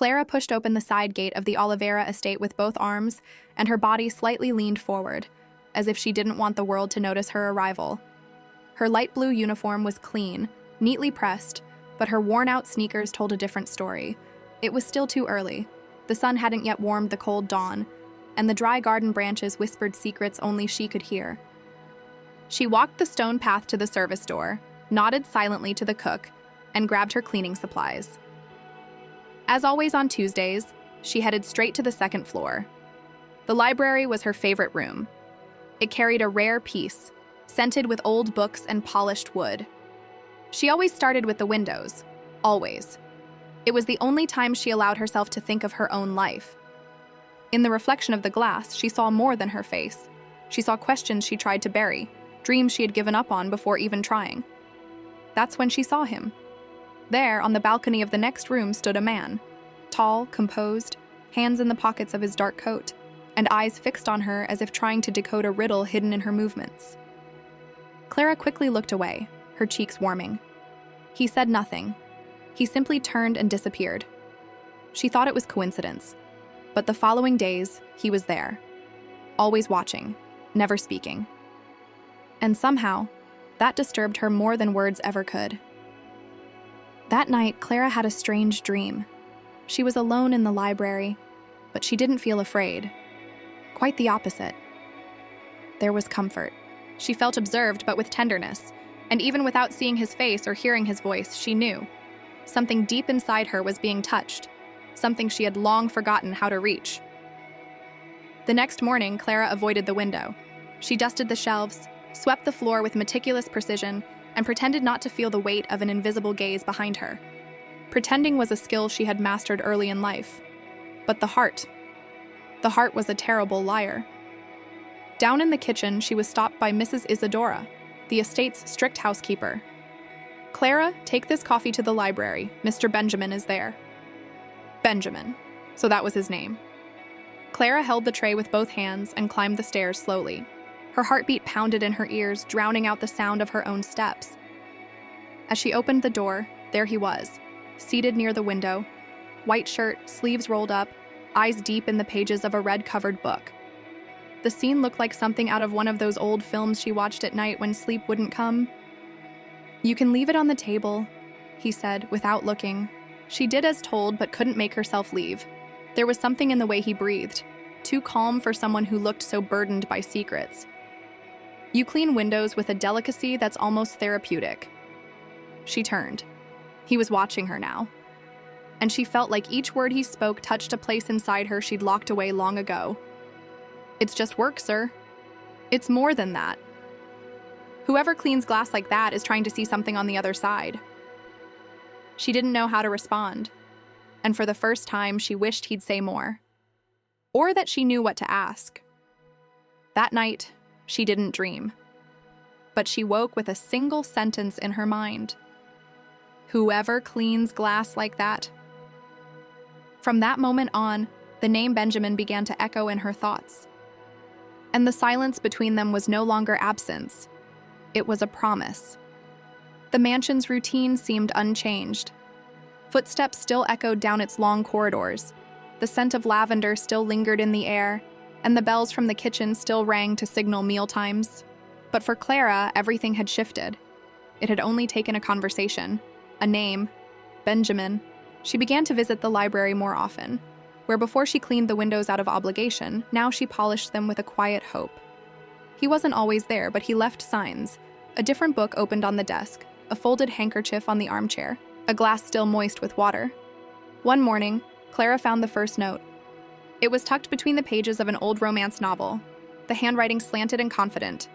Clara pushed open the side gate of the Oliveira estate with both arms, and her body slightly leaned forward, as if she didn't want the world to notice her arrival. Her light blue uniform was clean, neatly pressed, but her worn-out sneakers told a different story. It was still too early. The sun hadn't yet warmed the cold dawn, and the dry garden branches whispered secrets only she could hear. She walked the stone path to the service door, nodded silently to the cook, and grabbed her cleaning supplies. As always on Tuesdays, she headed straight to the second floor. The library was her favorite room. It carried a rare peace, scented with old books and polished wood. She always started with the windows, always. It was the only time she allowed herself to think of her own life. In the reflection of the glass, she saw more than her face. She saw questions she tried to bury, dreams she had given up on before even trying. That's when she saw him. There, on the balcony of the next room, stood a man, tall, composed, hands in the pockets of his dark coat, and eyes fixed on her as if trying to decode a riddle hidden in her movements. Clara quickly looked away, her cheeks warming. He said nothing. He simply turned and disappeared. She thought it was coincidence, but the following days, he was there, always watching, never speaking. And somehow, that disturbed her more than words ever could. That night, Clara had a strange dream. She was alone in the library, but she didn't feel afraid. Quite the opposite. There was comfort. She felt observed, but with tenderness, and even without seeing his face or hearing his voice, she knew. Something deep inside her was being touched, something she had long forgotten how to reach. The next morning, Clara avoided the window. She dusted the shelves, swept the floor with meticulous precision, and pretended not to feel the weight of an invisible gaze behind her. Pretending was a skill she had mastered early in life. But the heart was a terrible liar. Down in the kitchen, she was stopped by Mrs. Isadora, the estate's strict housekeeper. "Clara, take this coffee to the library. Mr. Benjamin is there." Benjamin. So that was his name. Clara held the tray with both hands and climbed the stairs slowly. Her heartbeat pounded in her ears, drowning out the sound of her own steps. As she opened the door, there he was, seated near the window, white shirt, sleeves rolled up, eyes deep in the pages of a red-covered book. The scene looked like something out of one of those old films she watched at night when sleep wouldn't come. "You can leave it on the table," he said, without looking. She did as told, but couldn't make herself leave. There was something in the way he breathed, too calm for someone who looked so burdened by secrets. "You clean windows with a delicacy that's almost therapeutic." She turned. He was watching her now. And she felt like each word he spoke touched a place inside her she'd locked away long ago. "It's just work, sir. It's more than that. Whoever cleans glass like that is trying to see something on the other side." She didn't know how to respond, and for the first time, she wished he'd say more. Or that she knew what to ask. That night, she didn't dream. But she woke with a single sentence in her mind. "Whoever cleans glass like that." From that moment on, the name Benjamin began to echo in her thoughts. And the silence between them was no longer absence. It was a promise. The mansion's routine seemed unchanged. Footsteps still echoed down its long corridors. The scent of lavender still lingered in the air, and the bells from the kitchen still rang to signal meal times. But for Clara, everything had shifted. It had only taken a conversation, a name, Benjamin. She began to visit the library more often, where before she cleaned the windows out of obligation, now she polished them with a quiet hope. He wasn't always there, but he left signs. A different book opened on the desk, a folded handkerchief on the armchair, a glass still moist with water. One morning, Clara found the first note. It was tucked between the pages of an old romance novel, the handwriting slanted and confident.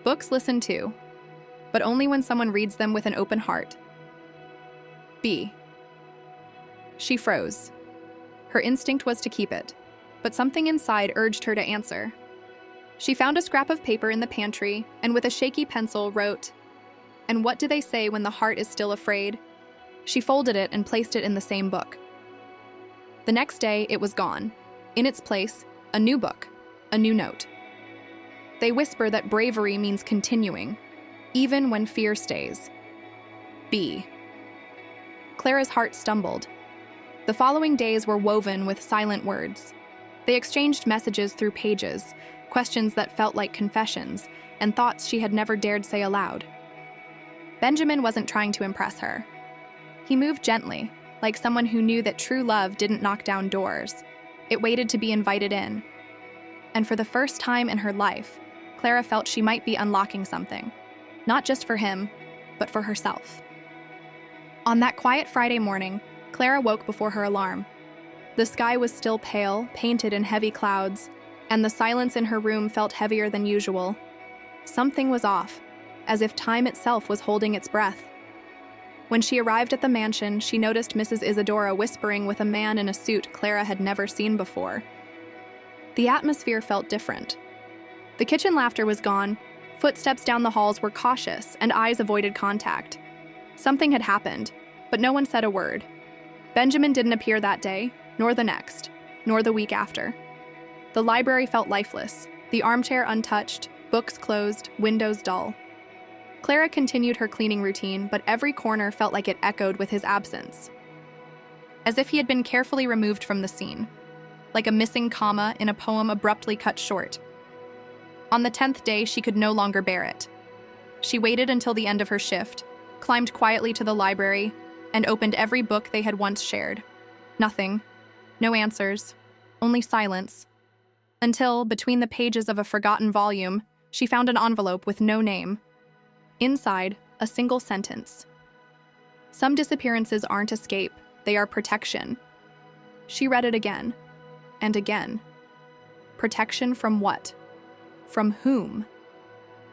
"Books listen too, but only when someone reads them with an open heart. B." She froze. Her instinct was to keep it, but something inside urged her to answer. She found a scrap of paper in the pantry and with a shaky pencil wrote, "And what do they say when the heart is still afraid?" She folded it and placed it in the same book. The next day, it was gone. In its place, a new book, a new note. They whisper that bravery means continuing, even when fear stays. B. Clara's heart stumbled. The following days were woven with silent words. They exchanged messages through pages, questions that felt like confessions, and thoughts she had never dared say aloud. Benjamin wasn't trying to impress her. He moved gently, like someone who knew that true love didn't knock down doors. It waited to be invited in. And for the first time in her life, Clara felt she might be unlocking something, not just for him, but for herself. On that quiet Friday morning, Clara woke before her alarm. The sky was still pale, painted in heavy clouds, and the silence in her room felt heavier than usual. Something was off, as if time itself was holding its breath. When she arrived at the mansion, she noticed Mrs. Isadora whispering with a man in a suit Clara had never seen before. The atmosphere felt different. The kitchen laughter was gone, footsteps down the halls were cautious, and eyes avoided contact. Something had happened, but no one said a word. Benjamin didn't appear that day, nor the next, nor the week after. The library felt lifeless, the armchair untouched, books closed, windows dull. Clara continued her cleaning routine, but every corner felt like it echoed with his absence. As if he had been carefully removed from the scene, like a missing comma in a poem abruptly cut short. On the 10th day, she could no longer bear it. She waited until the end of her shift, climbed quietly to the library, and opened every book they had once shared. Nothing. No answers. Only silence. Until, between the pages of a forgotten volume, she found an envelope with no name. Inside, a single sentence. Some disappearances aren't escape, they are protection. She read it again, and again. Protection from what? From whom?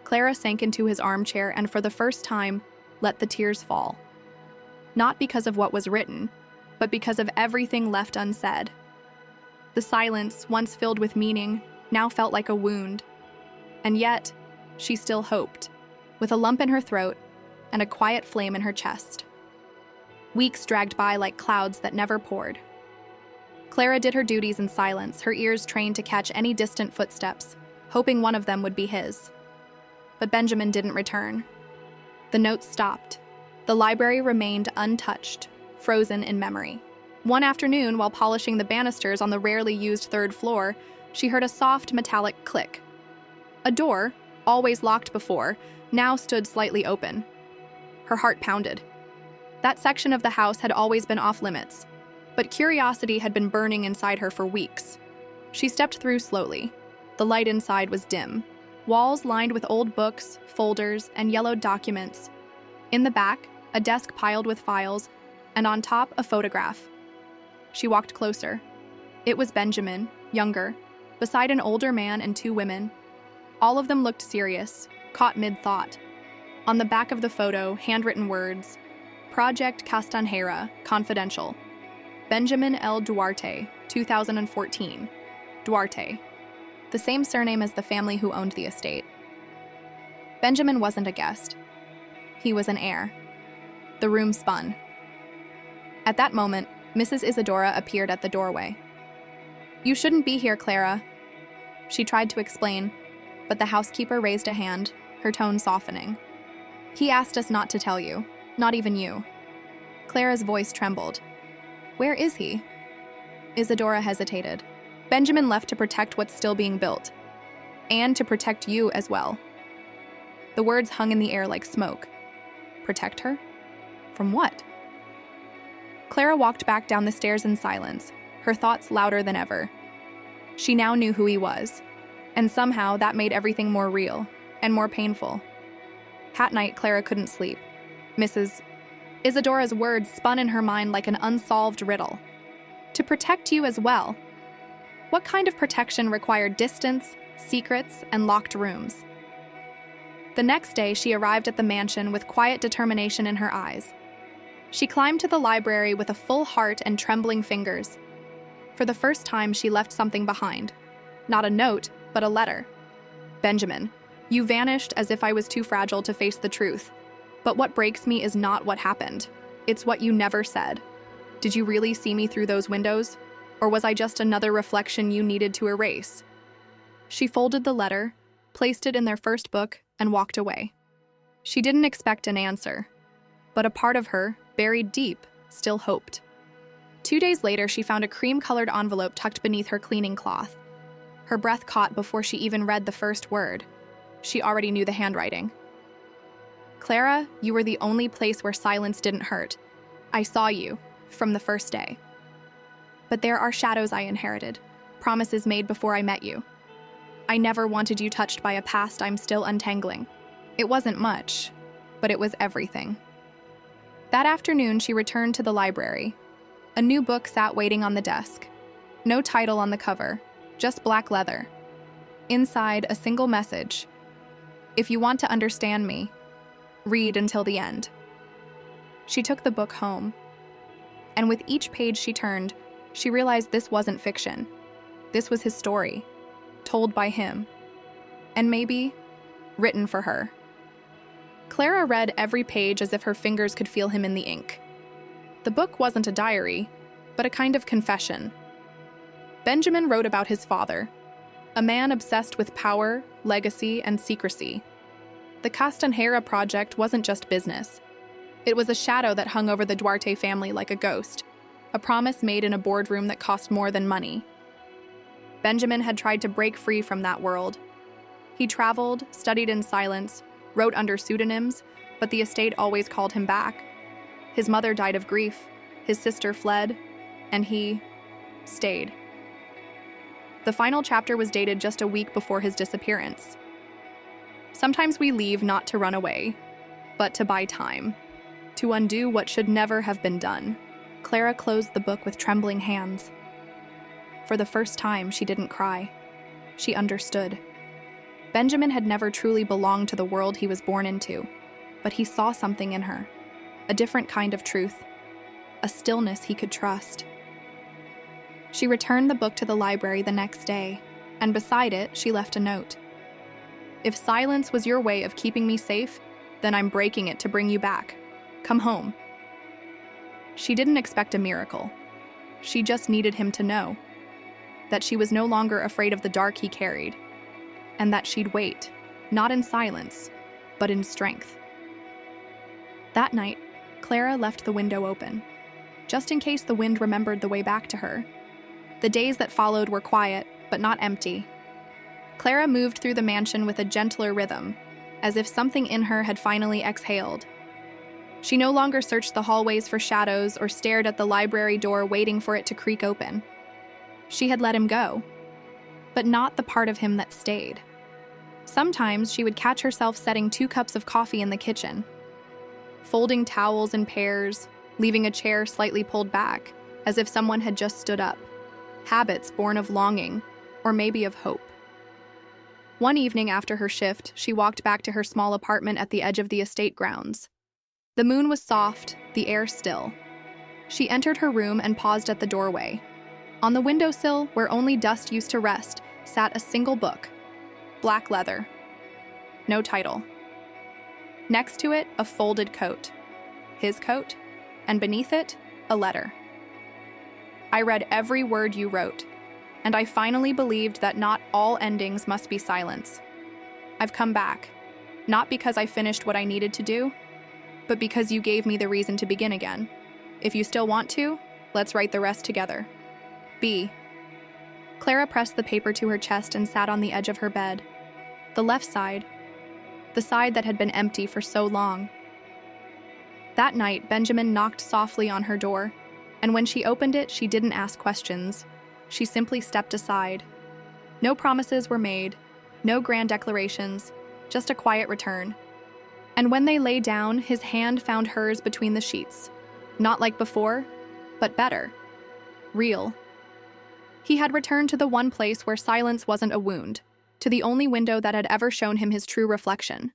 Clara sank into his armchair and for the first time, let the tears fall. Not because of what was written, but because of everything left unsaid. The silence, once filled with meaning, now felt like a wound. And yet, she still hoped, with a lump in her throat and a quiet flame in her chest. Weeks dragged by like clouds that never poured. Clara did her duties in silence, her ears trained to catch any distant footsteps, hoping one of them would be his. But Benjamin didn't return. The notes stopped. The library remained untouched, frozen in memory. One afternoon, while polishing the banisters on the rarely used third floor, she heard a soft metallic click. A door, always locked before, now stood slightly open. Her heart pounded. That section of the house had always been off limits, but curiosity had been burning inside her for weeks. She stepped through slowly. The light inside was dim. Walls lined with old books, folders, and yellowed documents. In the back, a desk piled with files, and on top, a photograph. She walked closer. It was Benjamin, younger, beside an older man and two women. All of them looked serious, caught mid-thought. On the back of the photo, handwritten words, Project Castanheira, confidential. Benjamin L. Duarte, 2014. Duarte. The same surname as the family who owned the estate. Benjamin wasn't a guest. He was an heir. The room spun. At that moment, Mrs. Isadora appeared at the doorway. "You shouldn't be here, Clara." She tried to explain, but the housekeeper raised a hand, her tone softening. "He asked us not to tell you, not even you." Clara's voice trembled. "Where is he?" Isadora hesitated. "Benjamin left to protect what's still being built, and to protect you as well." The words hung in the air like smoke. Protect her? From what? Clara walked back down the stairs in silence, her thoughts louder than ever. She now knew who he was, and somehow that made everything more real and more painful. That night, Clara couldn't sleep. Mrs. Isadora's words spun in her mind like an unsolved riddle. To protect you as well. What kind of protection required distance, secrets, and locked rooms? The next day, she arrived at the mansion with quiet determination in her eyes. She climbed to the library with a full heart and trembling fingers. For the first time, she left something behind. Not a note, but a letter. "Benjamin, you vanished as if I was too fragile to face the truth. But what breaks me is not what happened. It's what you never said. Did you really see me through those windows? Or was I just another reflection you needed to erase?" She folded the letter, placed it in their first book, and walked away. She didn't expect an answer, but a part of her, buried deep, still hoped. 2 days later, she found a cream-colored envelope tucked beneath her cleaning cloth. Her breath caught before she even read the first word. She already knew the handwriting. Clara, you were the only place where silence didn't hurt. I saw you, from the first day. But there are shadows I inherited, promises made before I met you. I never wanted you touched by a past I'm still untangling. It wasn't much, but it was everything. That afternoon, she returned to the library. A new book sat waiting on the desk. No title on the cover, just black leather. Inside, a single message. If you want to understand me, read until the end. She took the book home. And with each page she turned, she realized this wasn't fiction. This was his story, told by him. And maybe written for her. Clara read every page as if her fingers could feel him in the ink. The book wasn't a diary, but a kind of confession. Benjamin wrote about his father, a man obsessed with power, legacy, and secrecy. The Castanheira project wasn't just business. It was a shadow that hung over the Duarte family like a ghost, a promise made in a boardroom that cost more than money. Benjamin had tried to break free from that world. He traveled, studied in silence, wrote under pseudonyms, but the estate always called him back. His mother died of grief, his sister fled, and he stayed. The final chapter was dated just a week before his disappearance. Sometimes we leave not to run away, but to buy time, to undo what should never have been done. Clara closed the book with trembling hands. For the first time, she didn't cry. She understood. Benjamin had never truly belonged to the world he was born into, but he saw something in her, a different kind of truth, a stillness he could trust. She returned the book to the library the next day, and beside it, she left a note. If silence was your way of keeping me safe, then I'm breaking it to bring you back. Come home. She didn't expect a miracle. She just needed him to know that she was no longer afraid of the dark he carried, and that she'd wait, not in silence, but in strength. That night, Clara left the window open, just in case the wind remembered the way back to her. The days that followed were quiet, but not empty. Clara moved through the mansion with a gentler rhythm, as if something in her had finally exhaled. She no longer searched the hallways for shadows or stared at the library door waiting for it to creak open. She had let him go, but not the part of him that stayed. Sometimes she would catch herself setting 2 cups of coffee in the kitchen, folding towels in pairs, leaving a chair slightly pulled back, as if someone had just stood up. Habits born of longing, or maybe of hope. One evening after her shift, she walked back to her small apartment at the edge of the estate grounds. The moon was soft, the air still. She entered her room and paused at the doorway. On the windowsill, where only dust used to rest, sat a single book. Black leather. No title. Next to it, a folded coat. His coat, and beneath it, a letter. I read every word you wrote, and I finally believed that not all endings must be silence. I've come back, not because I finished what I needed to do, but because you gave me the reason to begin again. If you still want to, let's write the rest together. B. Clara pressed the paper to her chest and sat on the edge of her bed. The left side, the side that had been empty for so long. That night, Benjamin knocked softly on her door, and when she opened it, she didn't ask questions. She simply stepped aside. No promises were made, no grand declarations, just a quiet return. And when they lay down, his hand found hers between the sheets. Not like before, but better. Real. He had returned to the one place where silence wasn't a wound, to the only window that had ever shown him his true reflection.